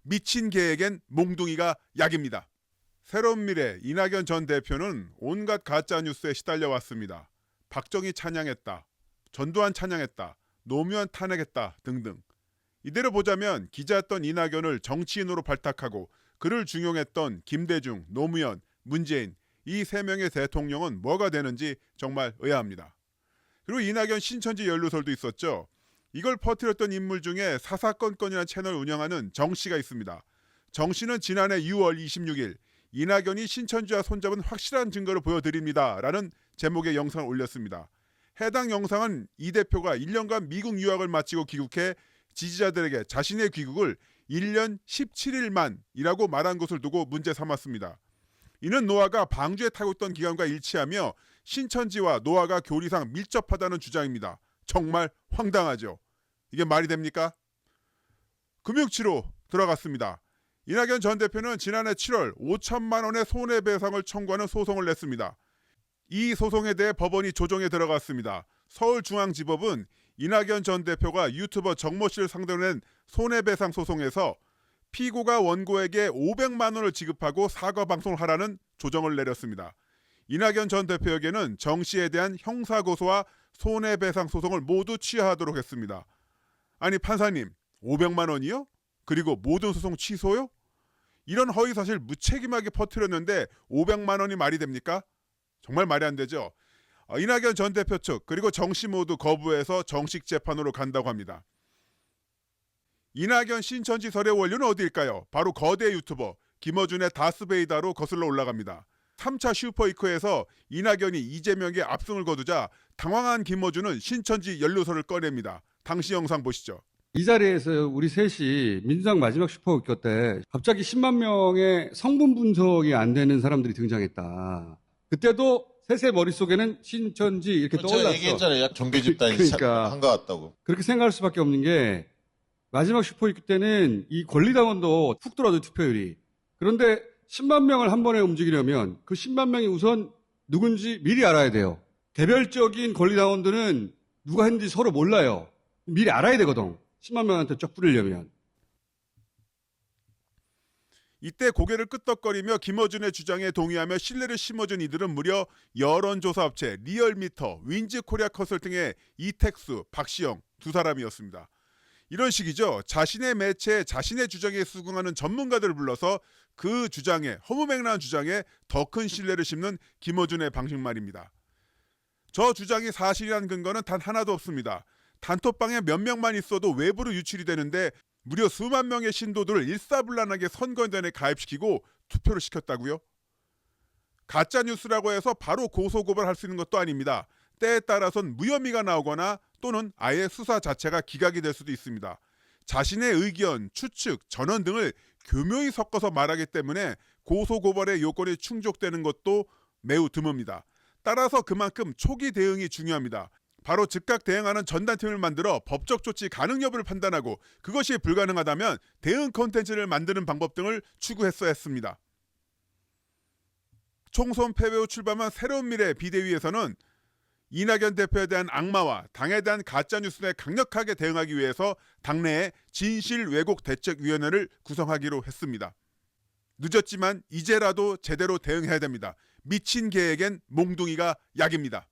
미친 개에겐 몽둥이가 약입니다. 새로운 미래 이낙연 전 대표는 온갖 가짜뉴스에 시달려왔습니다. 박정희 찬양했다, 전두환 찬양했다, 노무현 탄핵했다 등등. 이대로 보자면 기자였던 이낙연을 정치인으로 발탁하고 그를 중용했던 김대중, 노무현, 문재인 이 세 명의 대통령은 뭐가 되는지 정말 의아합니다. 그리고 이낙연 신천지 연루설도 있었죠. 이걸 퍼뜨렸던 인물 중에 사사건건이라는 채널을 운영하는 정 씨가 있습니다. 정 씨는 지난해 6월 26일 이낙연이 신천지와 손잡은 확실한 증거를 보여드립니다 라는 제목의 영상을 올렸습니다. 해당 영상은 이 대표가 1년간 미국 유학을 마치고 귀국해 지지자들에게 자신의 귀국을 1년 17일만이라고 말한 것을 두고 문제 삼았습니다. 이는 노아가 방주에 타고 있던 기간과 일치하며 신천지와 노아가 교리상 밀접하다는 주장입니다. 정말 황당하죠. 이게 말이 됩니까? 금융치로 들어갔습니다. 이낙연 전 대표는 지난해 7월 5천만 원의 손해배상을 청구하는 소송을 냈습니다. 이 소송에 대해 법원이 조정에 들어갔습니다. 서울중앙지법은 이낙연 전 대표가 유튜버 정모 씨를 상대로 낸 손해배상 소송에서 피고가 원고에게 500만 원을 지급하고 사과 방송을 하라는 조정을 내렸습니다. 이낙연 전 대표에게는 정 씨에 대한 형사고소와 손해배상 소송을 모두 취하하도록 했습니다. 아니 판사님, 500만 원이요? 그리고 모든 소송 취소요? 이런 허위사실 무책임하게 퍼뜨렸는데 500만 원이 말이 됩니까? 정말 말이 안 되죠. 이낙연 전 대표 측 그리고 정 씨 모두 거부해서 정식 재판으로 간다고 합니다. 이낙연 신천지 설의 원료는 어디일까요? 바로 거대 유튜버 김어준의 다스베이다로 거슬러 올라갑니다. 3차 슈퍼이커에서 이낙연이 이재명에게 압승을 거두자 당황한 김어준은 신천지 연루설을 꺼냅니다. 당시 영상 보시죠. 이 자리에서 우리 셋이 민주당 마지막 슈퍼위커 때 갑자기 10만 명의 성분 분석이 안 되는 사람들이 등장했다. 그때도 셋의 머릿속에는 신천지 이렇게 떠올랐어. 제가 얘기했잖아요. 종교 집단이 그러니까 한 것 같다고. 그렇게 생각할 수밖에 없는 게 마지막 슈퍼위커 때는 이 권리당원도 훅 들어와도 투표율이. 그런데 10만 명을 한 번에 움직이려면 그 10만 명이 우선 누군지 미리 알아야 돼요. 개별적인 권리당원들은 누가 했는지 서로 몰라요. 미리 알아야 되거든. 10만 명한테 쫙 뿌리려면. 이때 고개를 끄덕거리며 김어준의 주장에 동의하며 신뢰를 심어준 이들은 무려 여론조사업체 리얼미터, 윈즈코리아 컨설팅의 이택수, 박시영 두 사람이었습니다. 이런 식이죠. 자신의 매체에 자신의 주장에 수긍하는 전문가들을 불러서 그 주장에, 허무맹랑한 주장에 더 큰 신뢰를 심는 김어준의 방식 말입니다. 저 주장이 사실이라는 근거는 단 하나도 없습니다. 단톡방에 몇 명만 있어도 외부로 유출이 되는데 무려 수만 명의 신도들을 일사불란하게 선거인단에 가입시키고 투표를 시켰다고요? 가짜뉴스라고 해서 바로 고소고발할 수 있는 것도 아닙니다. 때에 따라선 무혐의가 나오거나 또는 아예 수사 자체가 기각이 될 수도 있습니다. 자신의 의견, 추측, 전언 등을 교묘히 섞어서 말하기 때문에 고소고발의 요건이 충족되는 것도 매우 드뭅니다. 따라서 그만큼 초기 대응이 중요합니다. 바로 즉각 대응하는 전담팀을 만들어 법적 조치 가능 여부를 판단하고 그것이 불가능하다면 대응 콘텐츠를 만드는 방법 등을 추구했어야 했습니다. 총선 패배 후 출범한 새로운 미래 비대위에서는 이낙연 대표에 대한 악마와 당에 대한 가짜뉴스에 강력하게 대응하기 위해서 당내에 진실왜곡대책위원회를 구성하기로 했습니다. 늦었지만 이제라도 제대로 대응해야 됩니다. 미친 개에겐 몽둥이가 약입니다.